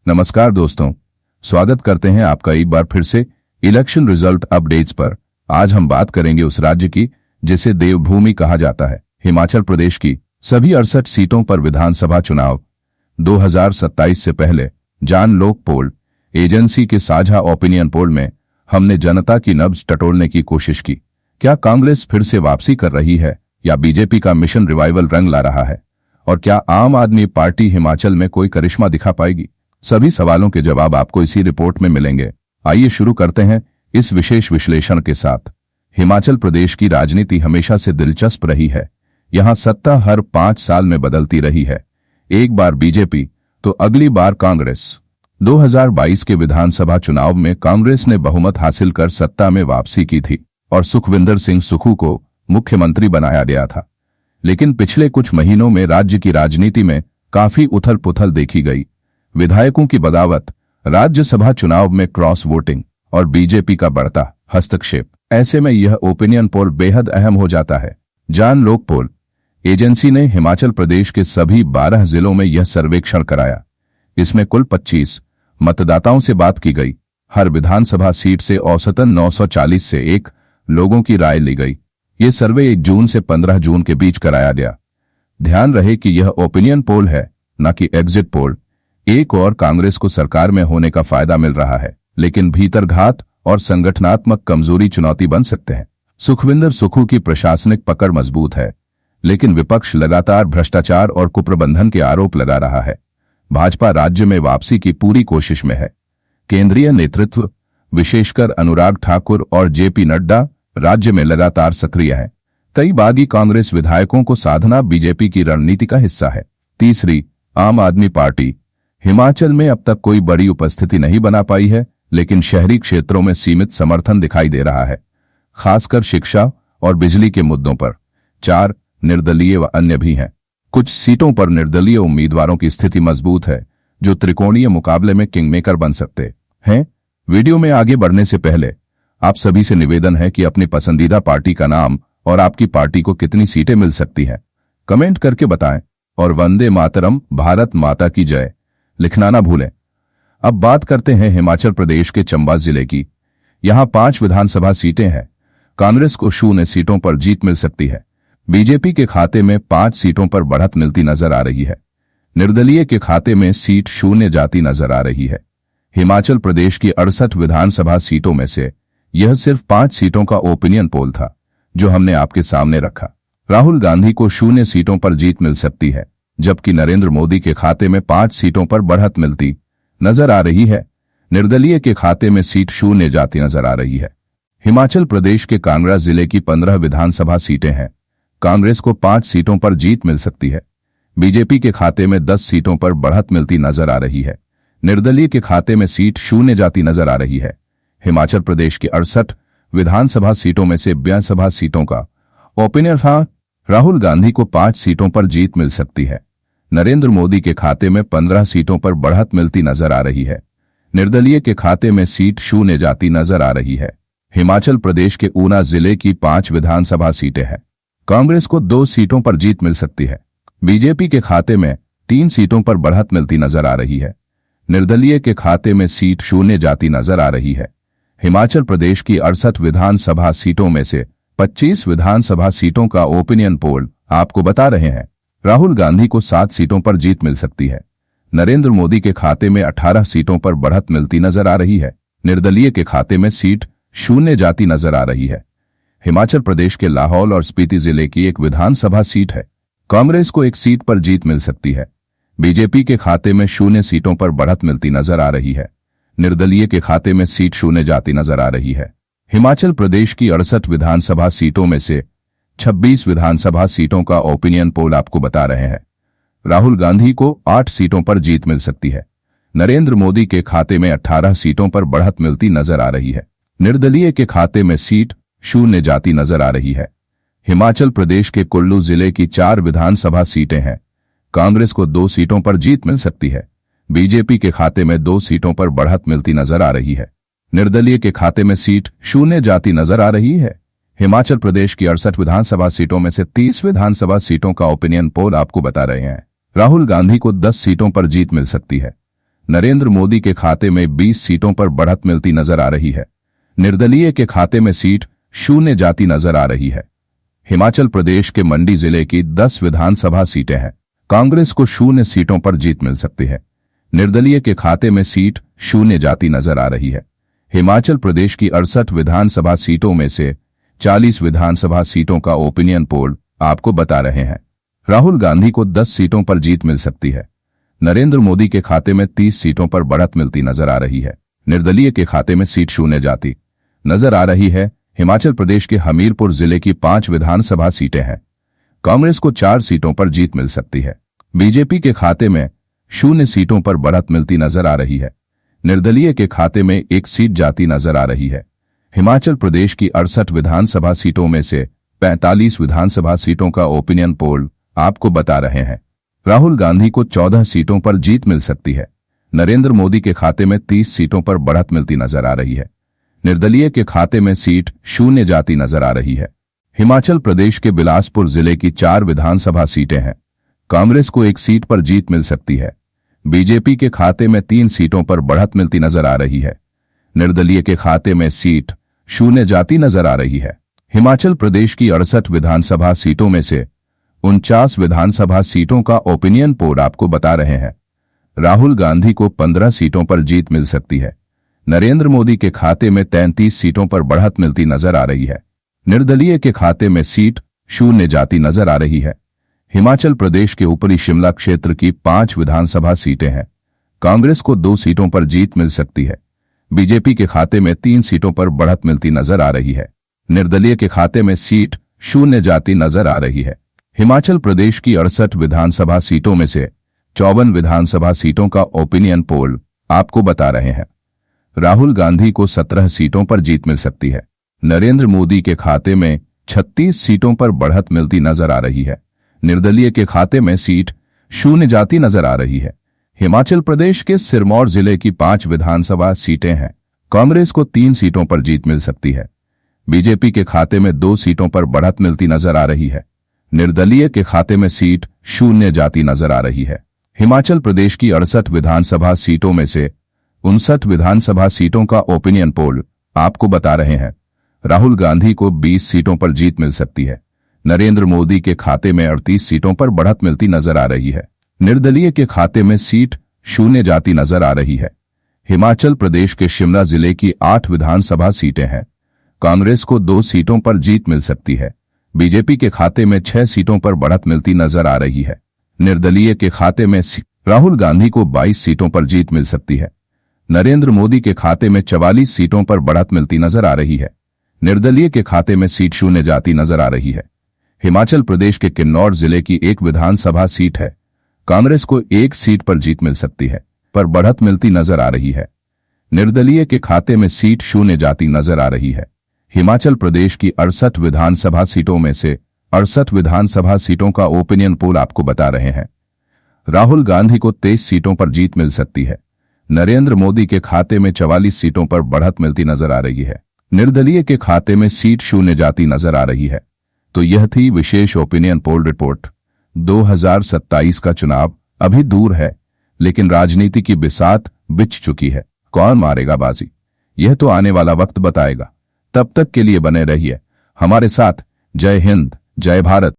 नमस्कार दोस्तों, स्वागत करते हैं आपका एक बार फिर से इलेक्शन रिजल्ट अपडेट्स पर। आज हम बात करेंगे उस राज्य की जिसे देवभूमि कहा जाता है, हिमाचल प्रदेश की सभी 68 सीटों पर विधानसभा चुनाव 2027 से पहले जान लोक पोल एजेंसी के साझा ओपिनियन पोल में हमने जनता की नब्ज टटोलने की कोशिश की। क्या कांग्रेस फिर से वापसी कर रही है या बीजेपी का मिशन रिवाइवल रंग ला रहा है, और क्या आम आदमी पार्टी हिमाचल में कोई करिश्मा दिखा पाएगी? सभी सवालों के जवाब आपको इसी रिपोर्ट में मिलेंगे। आइए शुरू करते हैं इस विशेष विश्लेषण के साथ। हिमाचल प्रदेश की राजनीति हमेशा से दिलचस्प रही है। यहां सत्ता हर 5 साल में बदलती रही है, एक बार बीजेपी तो अगली बार कांग्रेस। 2022 के विधानसभा चुनाव में कांग्रेस ने बहुमत हासिल कर सत्ता में वापसी की थी और सुखविंदर सिंह सुक्खू को मुख्यमंत्री बनाया गया था। लेकिन पिछले कुछ महीनों में राज्य की राजनीति में काफी उथल पुथल देखी गई। विधायकों की बगावत, राज्यसभा चुनाव में क्रॉस वोटिंग और बीजेपी का बढ़ता हस्तक्षेप। ऐसे में यह ओपिनियन पोल बेहद अहम हो जाता है। जान लोक पोल एजेंसी ने हिमाचल प्रदेश के सभी 12 जिलों में यह सर्वेक्षण कराया। इसमें कुल 25 मतदाताओं से बात की गई। हर विधानसभा सीट से औसतन 940 से 1 लोगों की राय ली गई। ये सर्वे 1 जून से 15 जून के बीच कराया गया। ध्यान रहे कि यह ओपिनियन पोल है, न कि एग्जिट पोल। एक और कांग्रेस को सरकार में होने का फायदा मिल रहा है, लेकिन भीतरघात और संगठनात्मक कमजोरी चुनौती बन सकते हैं। सुखविंदर सुक्खू की प्रशासनिक पकड़ मजबूत है, लेकिन विपक्ष लगातार भ्रष्टाचार और कुप्रबंधन के आरोप लगा रहा है। भाजपा राज्य में वापसी की पूरी कोशिश में है। केंद्रीय नेतृत्व, विशेषकर अनुराग ठाकुर और जेपी नड्डा, राज्य में लगातार सक्रिय है। कई बागी कांग्रेस विधायकों को साधना बीजेपी की रणनीति का हिस्सा है। तीसरी, आम आदमी पार्टी हिमाचल में अब तक कोई बड़ी उपस्थिति नहीं बना पाई है, लेकिन शहरी क्षेत्रों में सीमित समर्थन दिखाई दे रहा है, खासकर शिक्षा और बिजली के मुद्दों पर। 4 निर्दलीय व अन्य भी हैं। कुछ सीटों पर निर्दलीय उम्मीदवारों की स्थिति मजबूत है, जो त्रिकोणीय मुकाबले में किंगमेकर बन सकते हैं। वीडियो में आगे बढ़ने से पहले आप सभी से निवेदन है कि अपनी पसंदीदा पार्टी का नाम और आपकी पार्टी को कितनी सीटें मिल सकती हैं कमेंट करके बताएं, और वंदे मातरम, भारत माता की जय लिखना ना भूलें। अब बात करते हैं हिमाचल प्रदेश के चंबा जिले की। यहां 5 विधानसभा सीटें हैं। कांग्रेस को 0 सीटों पर जीत मिल सकती है। बीजेपी के खाते में 5 सीटों पर बढ़त मिलती नजर आ रही है। निर्दलीय के खाते में सीट 0 जाती नजर आ रही है। हिमाचल प्रदेश की 68 विधानसभा सीटों में से यह सिर्फ 5 सीटों का ओपिनियन पोल था जो हमने आपके सामने रखा। राहुल गांधी को 0 सीटों पर जीत मिल सकती है, जबकि नरेंद्र मोदी के खाते में 5 सीटों पर बढ़त मिलती नजर आ रही है। निर्दलीय के खाते में सीट 0 जाती नजर आ रही है। हिमाचल प्रदेश के कांगड़ा जिले की 15 विधानसभा सीटें हैं। कांग्रेस को 5 सीटों पर जीत मिल सकती है। बीजेपी के खाते में 10 सीटों पर बढ़त मिलती नजर आ रही है। निर्दलीय के खाते में सीट 0 जाती नजर आ रही है। हिमाचल प्रदेश की 68 विधानसभा सीटों में से 42 सीटों का ओपिनियन था। राहुल गांधी को 5 सीटों पर जीत मिल सकती है। नरेंद्र मोदी के खाते में 15 सीटों पर बढ़त मिलती नजर आ रही है। निर्दलीय के खाते में सीट 0 जाती नजर आ रही है। हिमाचल प्रदेश के ऊना जिले की 5 विधानसभा सीटें हैं। कांग्रेस को 2 सीटों पर जीत मिल सकती है। बीजेपी के खाते में 3 सीटों पर बढ़त मिलती नजर आ रही है। निर्दलीय के खाते में सीट 0 जाती नजर आ रही है। हिमाचल प्रदेश की 68 विधानसभा सीटों में से 25 विधानसभा सीटों का ओपिनियन पोल आपको बता रहे हैं। राहुल गांधी को 7 सीटों पर जीत मिल सकती है। नरेंद्र मोदी के खाते में 18 सीटों पर बढ़त मिलती नजर आ रही है। निर्दलीय के खाते में सीट 0 जाती नजर आ रही है। हिमाचल प्रदेश के लाहौल और स्पीति जिले की एक विधानसभा सीट है। कांग्रेस को 1 सीट पर जीत मिल सकती है। बीजेपी के खाते में 0 सीटों पर बढ़त मिलती नजर आ रही है। निर्दलीय के खाते में सीट 0 जाती नजर आ रही है। हिमाचल प्रदेश की 68 विधानसभा सीटों में से 26 विधानसभा सीटों का ओपिनियन पोल आपको बता रहे हैं। राहुल गांधी को 8 सीटों पर जीत मिल सकती है। नरेंद्र मोदी के खाते में 18 सीटों पर बढ़त मिलती नजर आ रही है। निर्दलीय के खाते में सीट 0 जाती नजर आ रही है। हिमाचल प्रदेश के कुल्लू जिले की 4 विधानसभा सीटें हैं। कांग्रेस को 2 सीटों पर जीत मिल सकती है। बीजेपी के खाते में 2 सीटों पर बढ़त मिलती नजर आ रही है। निर्दलीय के खाते में सीट 0 जाती नजर आ रही है। हिमाचल प्रदेश की 68 विधानसभा सीटों में से 30 विधानसभा सीटों का ओपिनियन पोल आपको बता रहे हैं। राहुल गांधी को 10 सीटों पर जीत मिल सकती है। नरेंद्र मोदी के खाते में 20 सीटों पर बढ़त मिलती नजर आ रही है। निर्दलीय के खाते में सीट शून्य जाती नजर आ रही है। हिमाचल प्रदेश के मंडी जिले की 10 विधानसभा सीटें हैं। कांग्रेस को शून्य सीटों पर जीत मिल सकती है। निर्दलीय के खाते में सीट शून्य जाती नजर आ रही है। हिमाचल प्रदेश की 68 विधानसभा सीटों में से 40 विधानसभा सीटों का ओपिनियन पोल आपको बता रहे हैं। राहुल गांधी को 10 सीटों पर जीत मिल सकती है। नरेंद्र मोदी के खाते में 30 सीटों पर बढ़त मिलती नजर आ रही है। निर्दलीय के खाते में सीट शून्य जाती नजर आ रही है। हिमाचल प्रदेश के हमीरपुर जिले की 5 विधानसभा सीटें हैं। कांग्रेस को 4 सीटों पर जीत मिल सकती है। बीजेपी के खाते में शून्य सीटों पर बढ़त मिलती नजर आ रही है। निर्दलीय के खाते में 1 सीट जाती नजर आ रही है। हिमाचल प्रदेश की 68 विधानसभा सीटों में से 45 विधानसभा सीटों का ओपिनियन पोल आपको बता रहे हैं। राहुल गांधी को 14 सीटों पर जीत मिल सकती है। नरेंद्र मोदी के खाते में 30 सीटों पर बढ़त मिलती नजर आ रही है। निर्दलीय के खाते में सीट शून्य जाती नजर आ रही है। हिमाचल प्रदेश के बिलासपुर जिले की 4 विधानसभा सीटें हैं। कांग्रेस को 1 सीट पर जीत मिल सकती है। बीजेपी के खाते में 3 सीटों पर बढ़त मिलती नजर आ रही है। निर्दलीय के खाते में सीट शून्य जाती नजर आ रही है। हिमाचल प्रदेश की 68 विधानसभा सीटों में से 49 विधानसभा सीटों का ओपिनियन पोल आपको बता रहे हैं। राहुल गांधी को 15 सीटों पर जीत मिल सकती है। नरेंद्र मोदी के खाते में 33 सीटों पर बढ़त मिलती नजर आ रही है। निर्दलीय के खाते में सीट शून्य जाती नजर आ रही है। हिमाचल प्रदेश के ऊपरी शिमला क्षेत्र की 5 विधानसभा सीटें हैं। कांग्रेस को 2 सीटों पर जीत मिल सकती है। बीजेपी के खाते में 3 सीटों पर बढ़त मिलती नजर आ रही है। निर्दलीय के खाते में सीट शून्य जाती नजर आ रही है। हिमाचल प्रदेश की 68 विधानसभा सीटों में से 54 विधानसभा सीटों का ओपिनियन पोल आपको बता रहे हैं। राहुल गांधी को 17 सीटों पर जीत मिल सकती है। नरेंद्र मोदी के खाते में 36 सीटों पर बढ़त मिलती नजर आ रही है। निर्दलीय के खाते में सीट शून्य जाती नजर आ रही है। हिमाचल प्रदेश के सिरमौर जिले की 5 विधानसभा सीटें हैं। कांग्रेस को 3 सीटों पर जीत मिल सकती है। बीजेपी के खाते में 2 सीटों पर बढ़त मिलती नजर आ रही है। निर्दलीय के खाते में सीट शून्य जाती नजर आ रही है। हिमाचल प्रदेश की 68 विधानसभा सीटों में से 59 विधानसभा सीटों का ओपिनियन पोल आपको बता रहे हैं। राहुल गांधी को 20 सीटों पर जीत मिल सकती है। नरेंद्र मोदी के खाते में 38 सीटों पर बढ़त मिलती नजर आ रही है। निर्दलीय के खाते में सीट शून्य जाती नजर आ रही है। हिमाचल प्रदेश के शिमला जिले की 8 विधानसभा सीटें हैं। कांग्रेस को 2 सीटों पर जीत मिल सकती है। बीजेपी के खाते में 6 सीटों पर बढ़त मिलती नजर आ रही है। निर्दलीय के खाते में राहुल गांधी को 22 सीटों पर जीत मिल सकती है। नरेंद्र मोदी के खाते में 44 सीटों पर बढ़त मिलती नजर आ रही है। निर्दलीय के खाते में सीट शून्य जाती नजर आ रही है। हिमाचल प्रदेश के किन्नौर जिले की 1 विधानसभा सीट है। कांग्रेस को 1 सीट पर जीत मिल सकती है, पर बढ़त मिलती नजर आ रही है। निर्दलीय के खाते में सीट शून्य जाती नजर आ रही है। हिमाचल प्रदेश की 68 विधानसभा सीटों में से 68 विधानसभा सीटों का ओपिनियन पोल आपको बता रहे हैं। राहुल गांधी को 23 सीटों पर जीत मिल सकती है। नरेंद्र मोदी के खाते में 44 सीटों पर बढ़त मिलती नजर आ रही है। निर्दलीय के खाते में सीट शून्य जाती नजर आ रही है। तो यह थी विशेष ओपिनियन पोल रिपोर्ट। 2027 का चुनाव अभी दूर है, लेकिन राजनीति की बिसात बिछ चुकी है। कौन मारेगा बाजी, यह तो आने वाला वक्त बताएगा। तब तक के लिए बने रहिए हमारे साथ। जय हिंद, जय भारत।